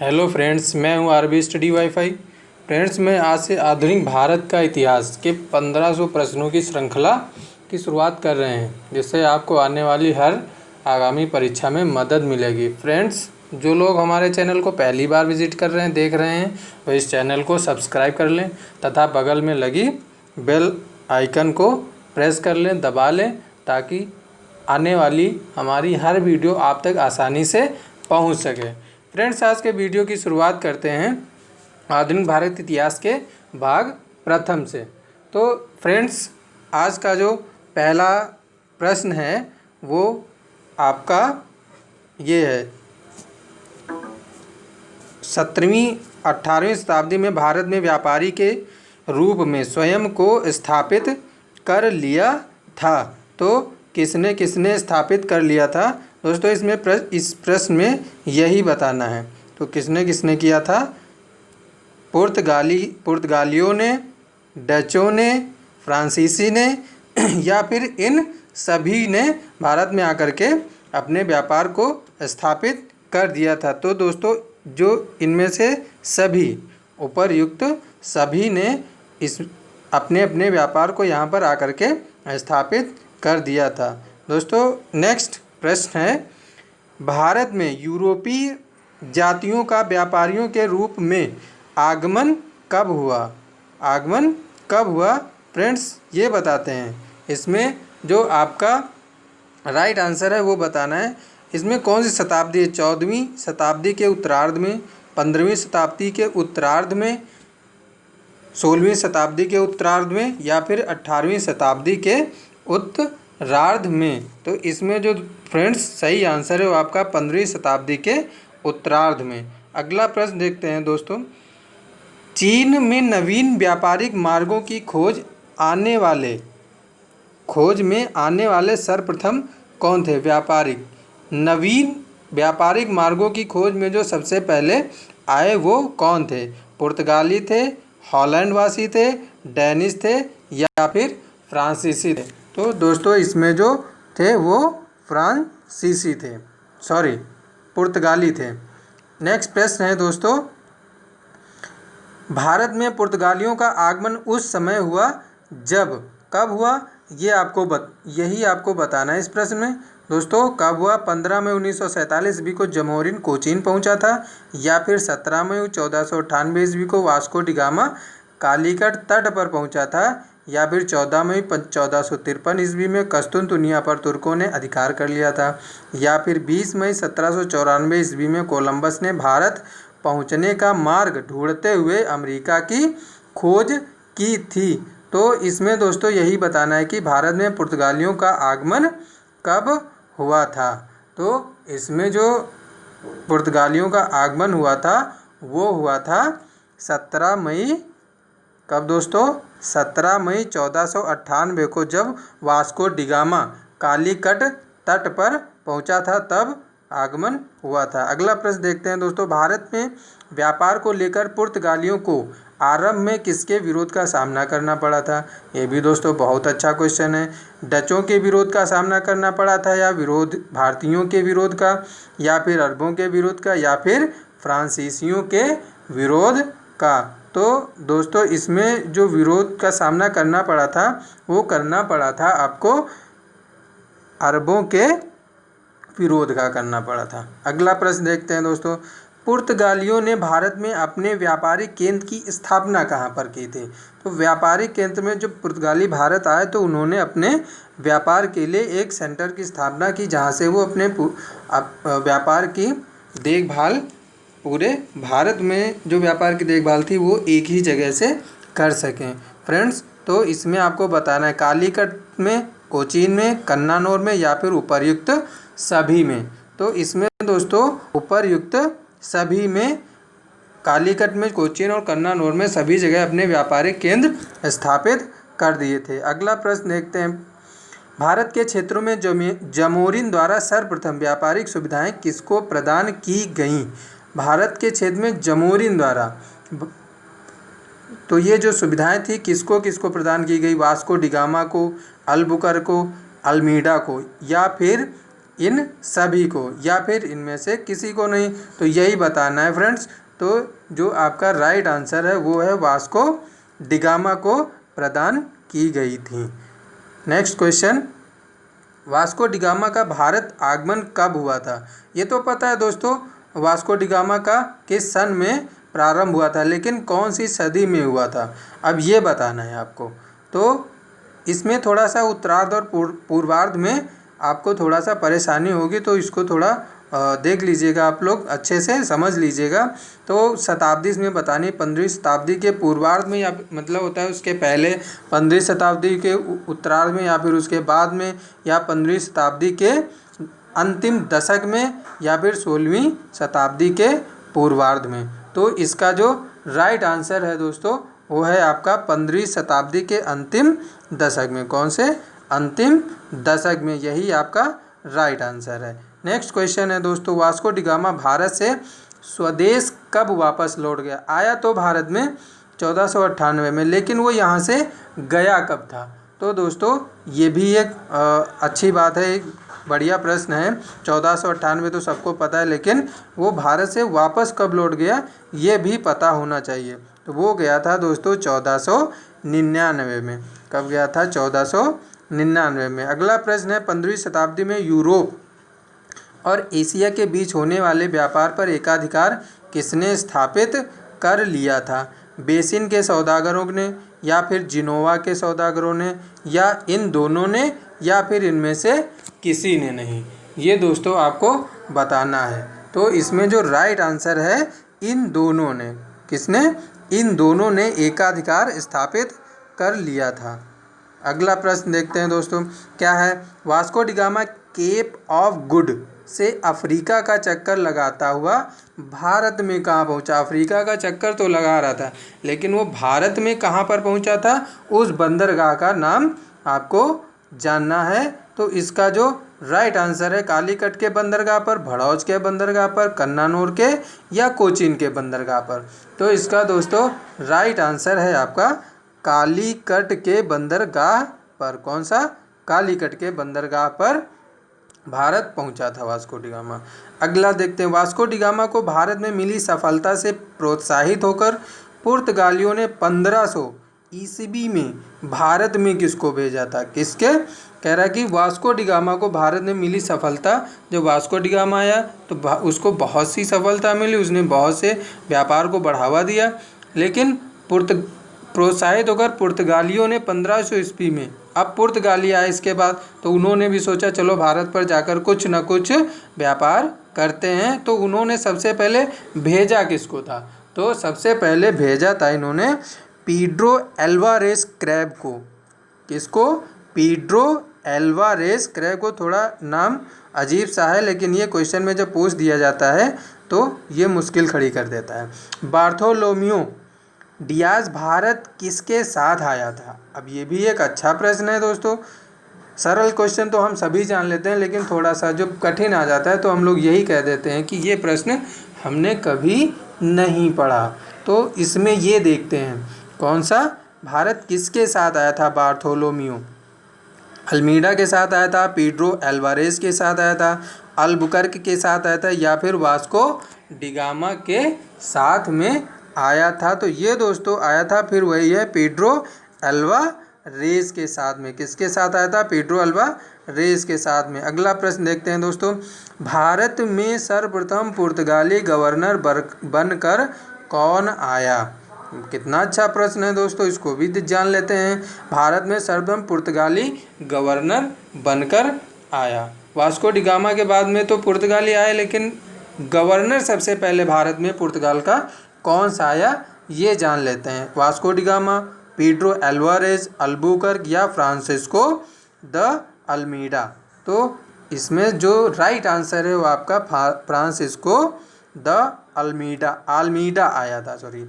Hello friends, मैं हूं RB study wifi. Friends, मैं आज से आधुनिक भारत का इतिहास के 1500 प्रश्नों की श्रृंखला की शुरुआत कर रहे हैं, जिससे आपको आने वाली हर आगामी परीक्षा में मदद मिलेगी। फ्रेंड्स, जो लोग हमारे चैनल को पहली बार विजिट कर रहे हैं, देख रहे हैं, वो इस चैनल को सब्सक्राइब कर लें तथा बगल में लगी बेल आइकन को प्रेस कर लें, दबा लें, ताकि आने वाली हमारी हर वीडियो आप तक आसानी से पहुंच सके। फ्रेंड्स, आज के वीडियो की शुरुआत करते हैं आधुनिक भारत इतिहास के भाग प्रथम से। तो फ्रेंड्स, आज का जो पहला प्रश्न है वो आपका ये है, 17वीं 18वीं शताब्दी में भारत में व्यापारी के रूप में स्वयं को स्थापित कर लिया था। तो किसने किसने स्थापित कर लिया था दोस्तों? इस प्रश्न में यही बताना है। तो किसने किसने किया था? पुर्तगालियों ने, डचों ने, फ्रांसीसी ने या फिर इन सभी ने भारत में आकर के अपने व्यापार को स्थापित कर दिया था। तो दोस्तों, जो इनमें से सभी उपर्युक्त सभी ने इस अपने अपने व्यापार को यहाँ पर आकर के स्थापित कर दिया था। दोस्तों, नेक्स्ट प्रश्न है, भारत में यूरोपीय जातियों का व्यापारियों के रूप में आगमन कब हुआ? आगमन कब हुआ? फ्रेंड्स, ये बताते हैं। इसमें जो आपका राइट आंसर है वो बताना है। इसमें कौन सी शताब्दी है? 14वीं शताब्दी के उत्तरार्ध में, 15वीं शताब्दी के उत्तरार्ध में, 16वीं शताब्दी के उत्तरार्ध में या फिर 18वीं शताब्दी के उत्तरार्ध में? तो इसमें जो फ्रेंड्स सही आंसर है वो आपका 15वीं शताब्दी के उत्तरार्ध में। अगला प्रश्न देखते हैं दोस्तों, चीन में नवीन व्यापारिक मार्गों की खोज में आने वाले सर्वप्रथम कौन थे? नवीन व्यापारिक मार्गों की खोज में जो सबसे पहले आए वो कौन थे? पुर्तगाली थे, हॉलैंड वासी थे, डेनिश थे या फिर फ्रांसीसी थे? तो दोस्तों, इसमें जो थे वो फ्रांसीसी थे, पुर्तगाली थे। नेक्स्ट प्रश्न है दोस्तों, भारत में पुर्तगालियों का आगमन उस समय हुआ जब, कब हुआ? यही आपको बताना है इस प्रश्न में। दोस्तों, कब हुआ? 15 मई 1947 ईस्वी को जमोरिन कोचीन पहुंचा था, या फिर 17 मई 1498 ईस्वी को वास्को डी गामा कालीकट तट पर पहुंचा था, या फिर 14 मई 1453 ईस्वी में कस्तूनतुनिया पर तुर्कों ने अधिकार कर लिया था, या फिर 20 मई 1794 ईस्वी में कोलंबस ने भारत पहुंचने का मार्ग ढूंढते हुए अमेरिका की खोज की थी। तो इसमें दोस्तों यही बताना है कि भारत में पुर्तगालियों का आगमन कब हुआ था। तो इसमें जो पुर्तगालियों का आगमन हुआ था वो हुआ था 17 मई, कब दोस्तों? 17 मई 1498 को, जब वास्को डी गामा कालीकट तट पर पहुंचा था तब आगमन हुआ था। अगला प्रश्न देखते हैं दोस्तों, भारत में व्यापार को लेकर पुर्तगालियों को आरंभ में किसके विरोध का सामना करना पड़ा था? ये भी दोस्तों बहुत अच्छा क्वेश्चन है। डचों के विरोध का सामना करना पड़ा था, या भारतीयों के विरोध का, या फिर अरबों के विरोध का, या फिर फ्रांसीसियों के विरोध का? तो दोस्तों, इसमें जो विरोध का सामना करना पड़ा था वो करना पड़ा था आपको अरबों के विरोध का करना पड़ा था। अगला प्रश्न देखते हैं दोस्तों, पुर्तगालियों ने भारत में अपने व्यापारिक केंद्र की स्थापना कहाँ पर की थी? तो व्यापारिक केंद्र में जब पुर्तगाली भारत आए तो उन्होंने अपने व्यापार के लिए एक सेंटर की स्थापना की, जहाँ से वो अपने व्यापार की देखभाल, पूरे भारत में जो व्यापार की देखभाल थी वो एक ही जगह से कर सकें। फ्रेंड्स, तो इसमें आपको बताना है कालीकट में, कोचीन में, कन्नानौर में या फिर उपर्युक्त सभी में? तो इसमें दोस्तों उपर्युक्त सभी में, कालीकट में, कोचीन और कन्नानौर में सभी जगह अपने व्यापारिक केंद्र स्थापित कर दिए थे। अगला प्रश्न देखते हैं, भारत के क्षेत्रों में जमोरिन द्वारा सर्वप्रथम व्यापारिक सुविधाएं किसको प्रदान की गईं? भारत के क्षेत्र में जमोरिन द्वारा, तो ये जो सुविधाएं थी किसको किसको प्रदान की गई? वास्को डी गामा को, अल्बुकर्क को, अल्मीडा को, या फिर इन सभी को या फिर इनमें से किसी को नहीं। तो यही बताना है फ्रेंड्स। तो जो आपका राइट आंसर है वो है वास्को डिगामा को प्रदान की गई थी। नेक्स्ट क्वेश्चन, वास्को डिगामा का भारत आगमन कब हुआ था? ये तो पता है दोस्तों, वास्को डिगामा का किस सन में प्रारंभ हुआ था, लेकिन कौन सी सदी में हुआ था, अब ये बताना है आपको। तो इसमें थोड़ा सा उत्तरार्ध और पूर्वार्ध में आपको थोड़ा सा परेशानी होगी, तो इसको थोड़ा देख लीजिएगा, आप लोग अच्छे से समझ लीजिएगा। तो शताब्दी इसमें बतानी 15वीं शताब्दी के पूर्वार्ध में, या मतलब होता है उसके पहले 15वीं शताब्दी के उत्तरार्ध में, या फिर उसके बाद में, या 15वीं शताब्दी के अंतिम दशक में, या फिर 16वीं शताब्दी के पूर्वार्ध में। तो इसका जो राइट आंसर है दोस्तों वो है आपका 15वीं शताब्दी के अंतिम दशक में। कौन से अंतिम दशक में, यही आपका राइट आंसर है। नेक्स्ट क्वेश्चन है दोस्तों, वास्को डिगामा भारत से स्वदेश कब वापस लौट गया? आया तो भारत में 1498 में, लेकिन वो यहाँ से गया कब था? तो दोस्तों ये भी एक अच्छी बात है, एक बढ़िया प्रश्न है। 1498 तो सबको पता है, लेकिन वो भारत से वापस कब लौट गया ये भी पता होना चाहिए। तो वो गया था दोस्तों 1499 में। कब गया था? 1499 में। अगला प्रश्न है, 15वीं शताब्दी में यूरोप और एशिया के बीच होने वाले व्यापार पर एकाधिकार किसने स्थापित कर लिया था? बेसिन के सौदागरों ने, या फिर जिनोवा के सौदागरों ने, या इन दोनों ने, या फिर इनमें से किसी ने नहीं? ये दोस्तों आपको बताना है। तो इसमें जो राइट आंसर है, इन दोनों ने। किसने? इन दोनों ने एकाधिकार स्थापित कर लिया था। अगला प्रश्न देखते हैं दोस्तों, क्या है? Vasco da Gama Cape of Good से अफ्रीका का चक्कर लगाता हुआ भारत में कहाँ पहुँचा? अफ्रीका का चक्कर तो लगा रहा था, लेकिन वो भारत में कहाँ पर पहुँचा था? उस बंदरगाह का नाम आपको जानना है। तो इसका जो राइट आंसर है, कालीकट के बंदरगाह पर, भड़ौज के बंदरगाह पर, कन्नानौर के, या कोचीन के बंदरगाह पर? तो इसका दोस्तों राइट आंसर है आपका कालीकट के बंदरगाह पर। कौन सा? कालीकट के बंदरगाह पर भारत पहुंचा था वास्को डिगामा। अगला देखते हैं, वास्को डिगामा को भारत में मिली सफलता से प्रोत्साहित होकर पुर्तगालियों ने 1500 ईस्वी में भारत में किसको भेजा था? किसके? कह रहा है कि वास्को डिगामा को भारत में मिली सफलता, जब वास्को डिगामा आया तो उसको बहुत सी सफलता मिली, उसने बहुत से व्यापार को बढ़ावा दिया, लेकिन प्रोत्साहित होकर पुर्तगालियों ने 1500 ईस्वी में, अब पुर्तगाली आए इसके बाद, तो उन्होंने भी सोचा चलो भारत पर जाकर कुछ न कुछ व्यापार करते हैं। तो उन्होंने सबसे पहले भेजा किसको था? तो सबसे पहले भेजा था इन्होंने पीड्रो एल्वारेस क्रैब को। किसको? पीड्रो एल्वारेस क्रैब को। थोड़ा नाम अजीब सा है, लेकिन ये क्वेश्चन में जब पूछ दिया जाता है तो ये मुश्किल खड़ी कर देता है। बार्थोलोम्यू डियाज भारत किसके साथ आया था? अब ये भी एक अच्छा प्रश्न है दोस्तों। सरल क्वेश्चन तो हम सभी जान लेते हैं, लेकिन थोड़ा सा जब कठिन आ जाता है तो हम लोग यही कह देते हैं कि ये प्रश्न हमने कभी नहीं पढ़ा। तो इसमें ये देखते हैं, कौन सा? भारत किसके साथ आया था? बार्थोलोम्यू अल्मीडा के साथ आया था, पीड्रो एल्वारेस के साथ आया था, अल्बुकर्क के साथ आया था, या फिर वास्को डिगामा के साथ में आया था? तो ये दोस्तों आया था फिर वही है, पीड्रो एल्वारेस के साथ में। किसके साथ आया था? पीड्रो एल्वारेस के साथ में। अगला प्रश्न देखते हैं दोस्तों, भारत में सर्वप्रथम पुर्तगाली गवर्नर बनकर कौन आया? कितना अच्छा प्रश्न है दोस्तों, इसको भी जान लेते हैं। भारत में सर्वप्रथम पुर्तगाली गवर्नर बनकर आया। वास्को डिगामा के बाद में तो पुर्तगाली आए, लेकिन गवर्नर सबसे पहले भारत में पुर्तगाल का कौन सा आया ये जान लेते हैं। वास्को डिगामा, पीड्रो एल्वारेज, अल्बुकर्क, या फ्रांसिस्को द अल्मीडा? तो इसमें जो राइट आंसर है वो आपका फ्रांसिस्को द अल्मीडा आया था, सॉरी।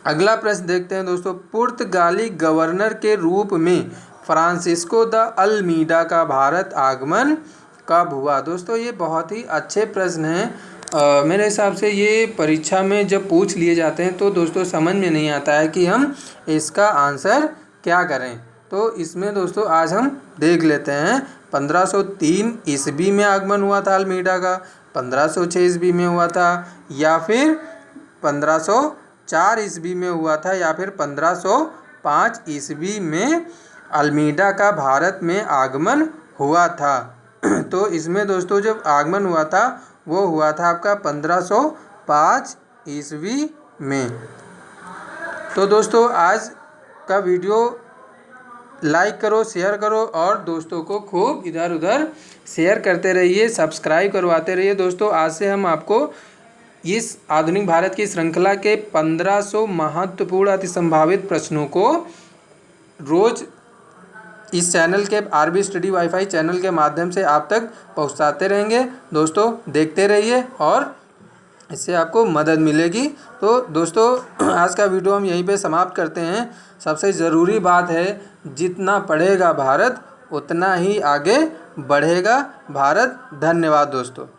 अगला प्रश्न देखते हैं दोस्तों, पुर्तगाली गवर्नर के रूप में फ्रांसिस्को द अल्मीडा का भारत आगमन कब हुआ? दोस्तों ये बहुत ही अच्छे प्रश्न हैं। मेरे हिसाब से ये परीक्षा में जब पूछ लिए जाते हैं तो दोस्तों समझ में नहीं आता है कि हम इसका आंसर क्या करें। तो इसमें दोस्तों आज हम देख लेते हैं 1503 ईस्वी में आगमन हुआ था अल्मीडा का, 1506 ईस्वी में हुआ था, या फिर 1504 ईस्वी में हुआ था, या फिर 1505 ईस्वी में अल्मीडा का भारत में आगमन हुआ था। तो इसमें दोस्तों जब आगमन हुआ था वो हुआ था आपका 1505 ईस्वी में। तो दोस्तों आज का वीडियो लाइक करो, शेयर करो और दोस्तों को खूब इधर उधर शेयर करते रहिए, सब्सक्राइब करवाते रहिए। दोस्तों आज से हम आपको इस आधुनिक भारत की श्रृंखला के 1500 महत्वपूर्ण अति संभावित प्रश्नों को रोज़ इस चैनल के आरबी स्टडी वाईफाई चैनल के माध्यम से आप तक पहुंचाते रहेंगे। दोस्तों देखते रहिए और इससे आपको मदद मिलेगी। तो दोस्तों आज का वीडियो हम यहीं पे समाप्त करते हैं। सबसे ज़रूरी बात है, जितना पढ़ेगा भारत उतना ही आगे बढ़ेगा भारत। धन्यवाद दोस्तों।